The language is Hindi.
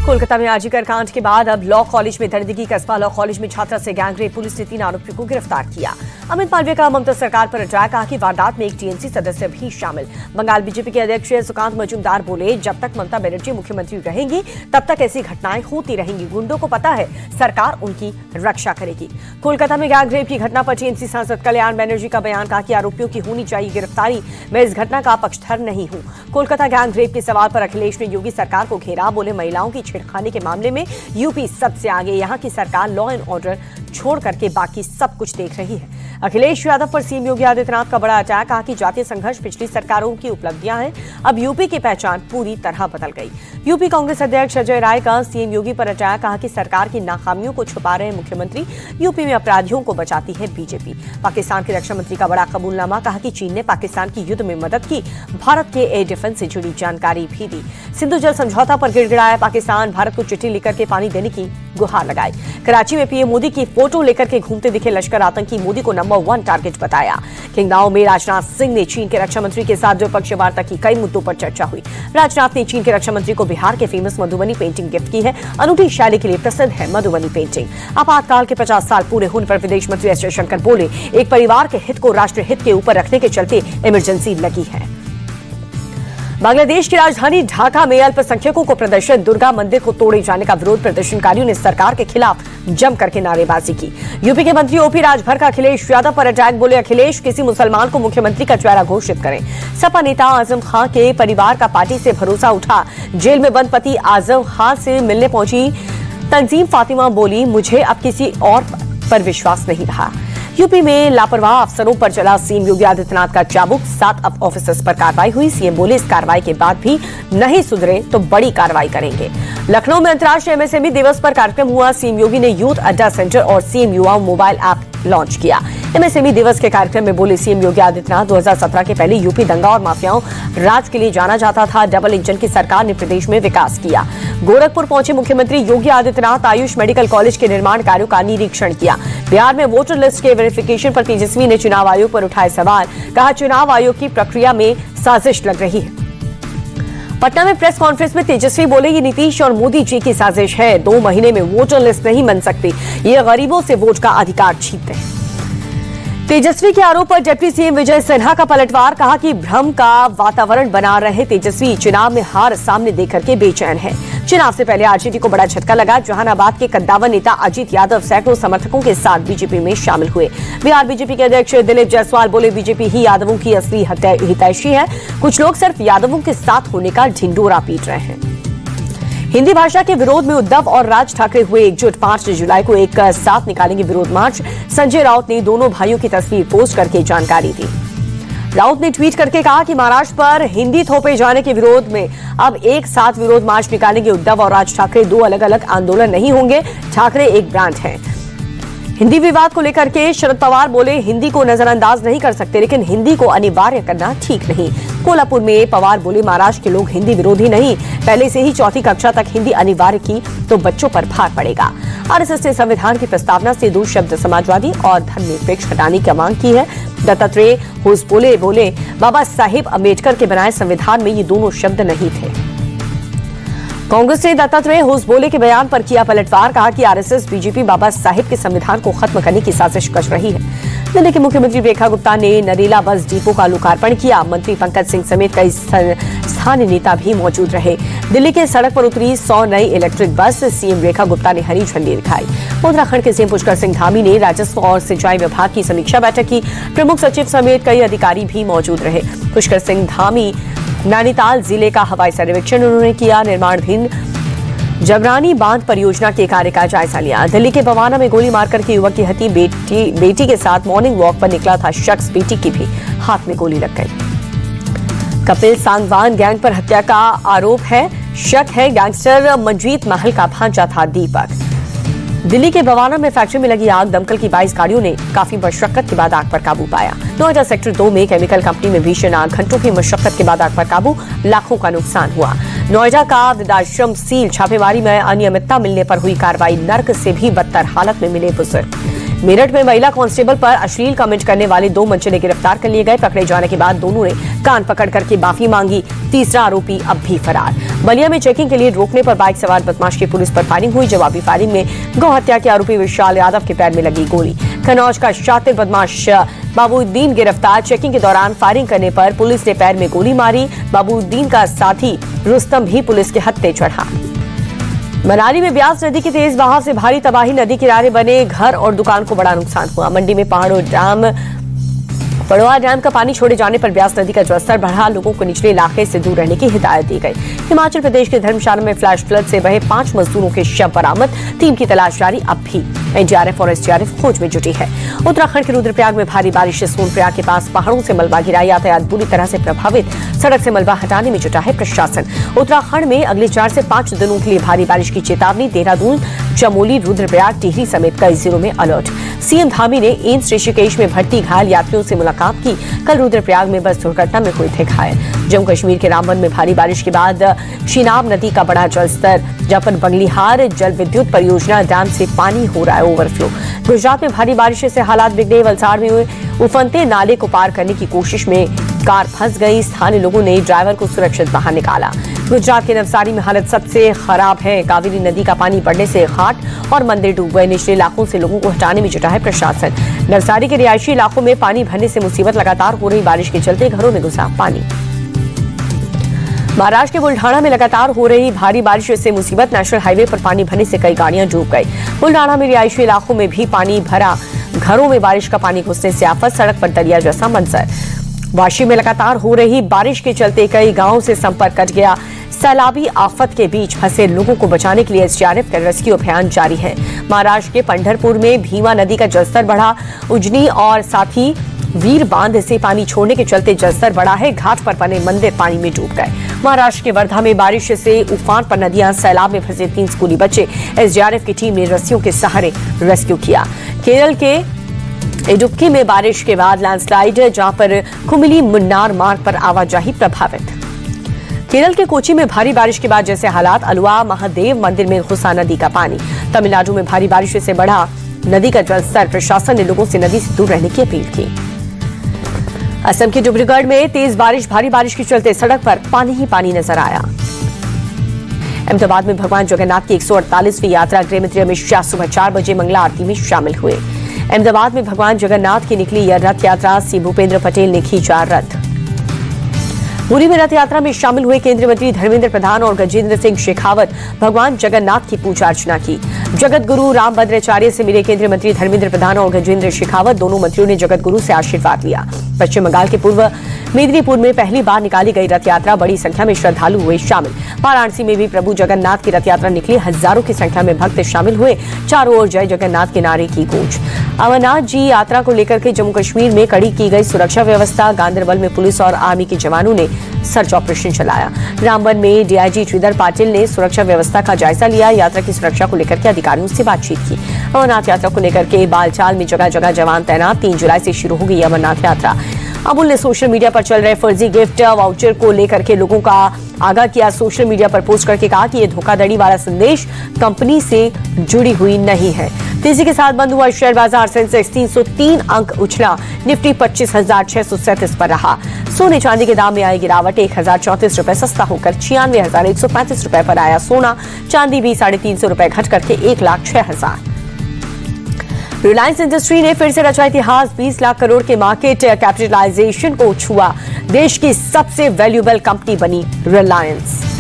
कोलकाता में आरजीकर कांड के बाद अब लॉ कॉलेज में दरिंदगी, कस्बा लॉ कॉलेज में छात्रा से गैंगरेप, पुलिस ने 3 आरोपियों को गिरफ्तार किया। अमित मालवीय का ममता सरकार पर अटैक, कहा कि वारदात में एक टीएमसी सदस्य भी शामिल। बंगाल बीजेपी के अध्यक्ष सुकांत मजूमदार बोले, जब तक ममता बनर्जी मुख्यमंत्री रहेंगी तब तक ऐसी घटनाएं होती रहेंगी। गुंडों को पता है सरकार उनकी रक्षा करेगी। कोलकाता में गैंगरेप की घटना पर टीएमसी सांसद कल्याण बनर्जी का बयान, कहा कि आरोपियों की होनी चाहिए गिरफ्तारी। मैं इस घटना का पक्षधर नहीं हूं। कोलकाता गैंगरेप के सवाल पर अखिलेश ने योगी सरकार को घेरा, बोले महिलाओं की छेड़खानी के मामले में यूपी सबसे आगे। यहां की सरकार लॉ एंड ऑर्डर छोड़ करके बाकी सब कुछ देख रही है। अखिलेश यादव पर सीएम योगी आदित्यनाथ का बड़ा अटैक, कहा कि जातीय संघर्ष पिछली सरकारों की उपलब्धियां हैं, अब यूपी की पहचान पूरी तरह बदल गई। यूपी कांग्रेस अध्यक्ष अजय राय का सीएम योगी पर अटैक, कहा कि सरकार की नाकामियों को छुपा रहे मुख्यमंत्री, यूपी में अपराधियों को बचाती है बीजेपी। पाकिस्तान के रक्षा मंत्री का बड़ा कबूलनामा, कहा कि चीन ने पाकिस्तान की युद्ध में मदद की, भारत के एयर डिफेंस से जुड़ी जानकारी भी दी। सिंधु जल समझौता पर गिड़गिड़ाया पाकिस्तान, भारत को चिट्ठी लिखकर के पानी देने की गुहार लगाई। कराची में पीएम मोदी की फोटो लेकर के घूमते दिखे लश्कर आतंकी, मोदी को नंबर 1 टारगेट बताया। किंगदाओ में राजनाथ सिंह ने चीन के रक्षा मंत्री के साथ द्विपक्षीय वार्ता की, कई मुद्दों पर चर्चा हुई। राजनाथ ने चीन के रक्षा मंत्री को बिहार के फेमस मधुबनी पेंटिंग गिफ्ट की है। अनूठी शैली के लिए प्रसिद्ध है मधुबनी पेंटिंग। आपातकाल के 50 साल पूरे होने पर विदेश मंत्री एस जयशंकर बोले, एक परिवार के हित को राष्ट्र हित के ऊपर रखने के चलते इमरजेंसी लगी है। बांग्लादेश की राजधानी ढाका में अल्पसंख्यकों को प्रदर्शित दुर्गा मंदिर को तोड़े जाने का विरोध, प्रदर्शनकारियों ने सरकार के खिलाफ जम करके नारेबाजी की। यूपी के मंत्री ओपी राजभर का अखिलेश यादव पर अटैक, बोले अखिलेश किसी मुसलमान को मुख्यमंत्री का चेहरा घोषित करें। सपा नेता आजम खां के परिवार का पार्टी से भरोसा उठा, जेल में बंद पति आजम खां से मिलने पहुंची तंजीम फातिमा, बोली मुझे अब किसी और पर विश्वास नहीं रहा। यूपी में लापरवाह अफसरों पर चला सीएम योगी आदित्यनाथ का चाबुक, 7 अप ऑफिसर्स पर कार्रवाई हुई। सीएम बोले इस कार्रवाई के बाद भी नहीं सुधरे तो बड़ी कार्रवाई करेंगे। लखनऊ में अंतर्राष्ट्रीय एमएसएमई दिवस पर कार्यक्रम हुआ। सीएम योगी ने यूथ अड्डा सेंटर और सीएम युवा मोबाइल ऐप लॉन्च किया। एमएसएमई दिवस के कार्यक्रम में बोले सीएम योगी आदित्यनाथ, 2017 के पहले यूपी दंगा और माफियाओं राज के लिए जाना जाता था। डबल इंजन की सरकार ने प्रदेश में विकास किया। गोरखपुर पहुंचे मुख्यमंत्री योगी आदित्यनाथ, आयुष मेडिकल कॉलेज के निर्माण कार्यों का निरीक्षण किया। बिहार में वोटर लिस्ट के वेरिफिकेशन पर तेजस्वी ने चुनाव आयोग पर उठाए सवाल, कहा चुनाव आयोग की प्रक्रिया में साजिश लग रही है। पटना में प्रेस कॉन्फ्रेंस में तेजस्वी बोले, ये नीतीश और मोदी जी की साजिश है, 2 महीने में वोटर लिस्ट नहीं बन सकती, ये गरीबों से वोट का अधिकार छीनते हैं। तेजस्वी के आरोप पर डिप्टी सीएम विजय सिन्हा का पलटवार, कहा कि भ्रम का वातावरण बना रहे तेजस्वी, चुनाव में हार सामने देखकर के बेचैन है। चुनाव से पहले आरजेडी को बड़ा झटका लगा। जहानाबाद के कद्दावर नेता अजीत यादव सैकड़ों समर्थकों के साथ बीजेपी में शामिल हुए। बिहार बीजेपी के अध्यक्ष दिलीप जायसवाल बोले, बीजेपी ही यादवों की असली हितैषी है, कुछ लोग सिर्फ यादवों के साथ होने का ढिंडोरा पीट रहे हैं। हिंदी भाषा के विरोध में उद्धव और राज ठाकरे हुए एकजुट, 5 जुलाई को एक साथ निकालेंगे विरोध मार्च। संजय राउत ने दोनों भाइयों की तस्वीर पोस्ट करके जानकारी दी। राउत ने ट्वीट करके कहा कि महाराष्ट्र पर हिंदी थोपे जाने के विरोध में अब एक साथ विरोध मार्च निकालेंगे। उद्धव और राज ठाकरे 2 अलग अलग आंदोलन नहीं होंगे, ठाकरे एक ब्रांड है। हिंदी विवाद को लेकर के शरद पवार बोले, हिंदी को नजरअंदाज नहीं कर सकते, लेकिन हिंदी को अनिवार्य करना ठीक नहीं। कोल्हापुर में पवार बोले, महाराष्ट्र के लोग हिंदी विरोधी नहीं, पहले से ही 4वीं कक्षा तक हिंदी अनिवार्य की तो बच्चों पर भार पड़ेगा। आरएसएस ने संविधान की प्रस्तावना से 2 शब्द समाजवादी और धर्मनिरपेक्ष हटाने की मांग की है। दत्तात्रेय होसबोले बोले, बाबा साहेब अम्बेडकर के बनाए संविधान में ये दोनों शब्द नहीं थे। कांग्रेस ने दत्तात्रेय होसबोले के बयान पर किया पलटवार, कहा कि आरएसएस बीजेपी बाबा साहेब के संविधान को खत्म करने की साजिश कर रही है। दिल्ली के मुख्यमंत्री रेखा गुप्ता ने नरेला बस डिपो का लोकार्पण किया। मंत्री पंकज सिंह समेत कई स्थानीय नेता भी मौजूद रहे। दिल्ली के सड़क पर उतरी 100 नई electric bus, CM Rekha Gupta ने हरी झंडी दिखाई। उत्तराखंड के सीएम पुष्कर सिंह धामी ने राजस्व और सिंचाई विभाग की समीक्षा बैठक की। प्रमुख सचिव समेत कई अधिकारी भी मौजूद रहे। पुष्कर सिंह धामी नैनीताल जिले का हवाई सर्वेक्षण उन्होंने किया। निर्माणाधीन जबरानी बांध परियोजना के कार्य का जायजा लिया। दिल्ली के बवाना में गोली मारकर के युवक की हत्या, बेटी के साथ मॉर्निंग वॉक पर निकला था शख्स, बेटी की भी हाथ में गोली लग गई। कपिल सांगवान गैंग पर हत्या का आरोप है, शक है गैंगस्टर मंजीत महल का भांजा था दीपक। दिल्ली के बवाना में फैक्ट्री में लगी आग, दमकल की 22 गाड़ियों ने काफी मशक्कत के बाद आग पर काबू पाया। नोएडा सेक्टर 2 में केमिकल कंपनी में भीषण आग, घंटों की मशक्कत के बाद आग पर काबू, लाखों का नुकसान हुआ। नोएडा का वृद्धाश्रम सील, छापेमारी में अनियमितता मिलने पर हुई कार्रवाई, नर्क से भी बदतर हालत में मिले बुजुर्ग। मेरठ में महिला कांस्टेबल पर अश्लील कमेंट करने वाले 2 मंचले गिरफ्तार कर लिए गए। पकड़े जाने के बाद दोनों ने कान पकड़ करके माफी मांगी। तीसरा आरोपी अब भी फरार। बलिया में चेकिंग के लिए रोकने पर बाइक सवार बदमाश की पुलिस पर फायरिंग हुई। जवाबी फायरिंग में गौ हत्या के आरोपी विशाल यादव के पैर में लगी गोली। कन्नौज का शातिर बदमाश बाबूद्दीन गिरफ्तार। चेकिंग के दौरान फायरिंग करने पर पुलिस ने पैर में गोली मारी। बाबूद्दीन का साथी रुस्तम भी पुलिस के हत्थे चढ़ा। मनाली में ब्यास नदी की तेज बहाव से भारी तबाही। नदी किनारे बने घर और दुकान को बड़ा नुकसान हुआ। मंडी में पड़वा डैम का पानी छोड़े जाने पर ब्यास नदी का जलस्तर बढ़ा। लोगों को निचले इलाके से दूर रहने की हिदायत दी गई। हिमाचल प्रदेश के धर्मशाला में फ्लैश फ्लड से बहे 5 मजदूरों के शव बरामद। टीम की तलाश जारी। अब भी एनडीआरएफ और एसडीआरएफ खोज में जुटी है। उत्तराखंड के रुद्रप्रयाग में भारी बारिश से सोनप्रयाग के पास पहाड़ों से मलबा गिरा। यातायात बुरी तरह से प्रभावित। सड़क से मलबा हटाने में जुटा है प्रशासन। उत्तराखंड में अगले 4 से 5 दिनों के लिए भारी बारिश की चेतावनी। देहरादून, चमोली, रुद्रप्रयाग, टिहरी समेत कई जिलों में अलर्ट। सीएम धामी ने एम्स ऋषिकेश में भर्ती घायल यात्रियों से मुलाकात की। कल रुद्रप्रयाग में बस दुर्घटना में हुए थे घायल। जम्मू कश्मीर के रामबन में भारी बारिश के बाद चिनाब नदी का बढ़ा जलस्तर। जहां पर बंगलीहार जल विद्युत परियोजना डैम से पानी हो रहा है ओवरफ्लो। गुजरात में भारी बारिश से हालात बिगड़े। वलसाड़ में उफनते नाले को पार करने की कोशिश में कार फंस गई। स्थानीय लोगों ने ड्राइवर को सुरक्षित बाहर निकाला। गुजरात के नवसारी में हालत सबसे खराब है। कावेरी नदी का पानी बढ़ने से घाट और मंदिर डूब गए। निचले इलाकों से लोगों को हटाने में जुटा है प्रशासन। नवसारी के रिहायशी इलाकों में पानी भरने से मुसीबत। लगातार हो रही बारिश के चलते घरों में घुसा पानी। महाराष्ट्र के बुल्ढाना में लगातार हो रही भारी बारिश से मुसीबत। नेशनल हाईवे पर पानी भरने से कई गाड़ियां डूब गई। बुल्ढाना में रिहायशी इलाकों में भी पानी भरा। घरों में बारिश का पानी घुसने से आफत। सड़क पर दरिया जैसा मंजर। वाशी में लगातार हो रही बारिश के चलते कई गांवों से संपर्क कट गया। सैलाबी आफत के बीच फंसे लोगों को बचाने के लिए एसडीआरएफ का रेस्क्यू अभियान जारी है। महाराष्ट्र के पंढरपुर में भीमा नदी का जलस्तर बढ़ा। उजनी और साथ ही वीर बांध से पानी छोड़ने के चलते जलस्तर बढ़ा है। घाट पर बने मंदिर पानी में डूब गए। महाराष्ट्र के वर्धा में बारिश से उफान पर नदियां। सैलाब में फंसे 3 स्कूली बच्चे। एसडीआरएफ की टीम ने रस्सियों के सहारे रेस्क्यू किया। केरल के इडुक्की में बारिश के बाद लैंडस्लाइड। जहां पर कुमिली मुन्नार मार्ग पर आवाजाही प्रभावित। केरल के कोची में भारी बारिश के बाद जैसे हालात। अलुआ महादेव मंदिर में घुसा नदी का पानी। तमिलनाडु में भारी बारिश से बढ़ा नदी का जलस्तर। प्रशासन ने लोगों से नदी से दूर रहने की अपील की। असम के डिब्रूगढ़ में तेज बारिश। भारी बारिश के चलते सड़क पर पानी ही पानी नजर आया। अहमदाबाद में भगवान जगन्नाथ की 148वीं यात्रा। गृहमंत्री अमित शाह सुबह 4 बजे मंगला आरती में शामिल हुए। अहमदाबाद में भगवान जगन्नाथ की निकली यह रथ यात्रा। सी भूपेंद्र पटेल ने खींचा रथ। पुरी में रथ यात्रा में शामिल हुए केंद्रीय मंत्री धर्मेंद्र प्रधान और गजेंद्र सिंह शेखावत। भगवान जगन्नाथ की पूजा अर्चना की। जगत गुरु रामभद्राचार्य से मिले केंद्रीय मंत्री धर्मेंद्र प्रधान और गजेंद्र शेखावत। दोनों मंत्रियों ने जगत गुरु से आशीर्वाद लिया। पश्चिम बंगाल के पूर्व मेदिनीपुर में पहली बार निकाली गई रथ यात्रा। बड़ी संख्या में श्रद्धालु हुए शामिल। वाराणसी में भी प्रभु जगन्नाथ की रथ यात्रा निकली। हजारों की संख्या में भक्त शामिल हुए। चारों ओर जय जगन्नाथ के नारे की गूंज। अमरनाथ जी यात्रा को लेकर के जम्मू कश्मीर में कड़ी की गई सुरक्षा व्यवस्था। गांदरबल में पुलिस और आर्मी के जवानों ने सर्च ऑपरेशन चलाया। रामबन में डीआईजी श्रीधर पाटिल ने सुरक्षा व्यवस्था का जायजा लिया। यात्रा की सुरक्षा को लेकर के अधिकारियों से बातचीत की। अमरनाथ यात्रा को लेकर के बालचाल में जगह जगह जवान तैनात। 3 जुलाई से शुरू होगी अमरनाथ यात्रा। अमूल ने सोशल मीडिया पर चल रहे फर्जी गिफ्ट वाउचर को लेकर के लोगों का आगाह किया। सोशल मीडिया पर पोस्ट करके कहा कि यह धोखाधड़ी वाला संदेश कंपनी से जुड़ी हुई नहीं है। तेजी के साथ बंद हुआ शेयर बाजार। सेंसेक्स 303 अंक उछला। निफ्टी 25,637 पर रहा। सोने चांदी के दाम में आई गिरावट। 1,034 रुपए सस्ता होकर 96,135 रुपए पर आया सोना। चांदी भी 350 रुपए घट करके 1,06,000। रिलायंस इंडस्ट्री ने फिर से रचा इतिहास। 20 लाख करोड़ के मार्केट कैपिटलाइजेशन को छुआ। देश की सबसे वैल्यूएबल कंपनी बनी रिलायंस।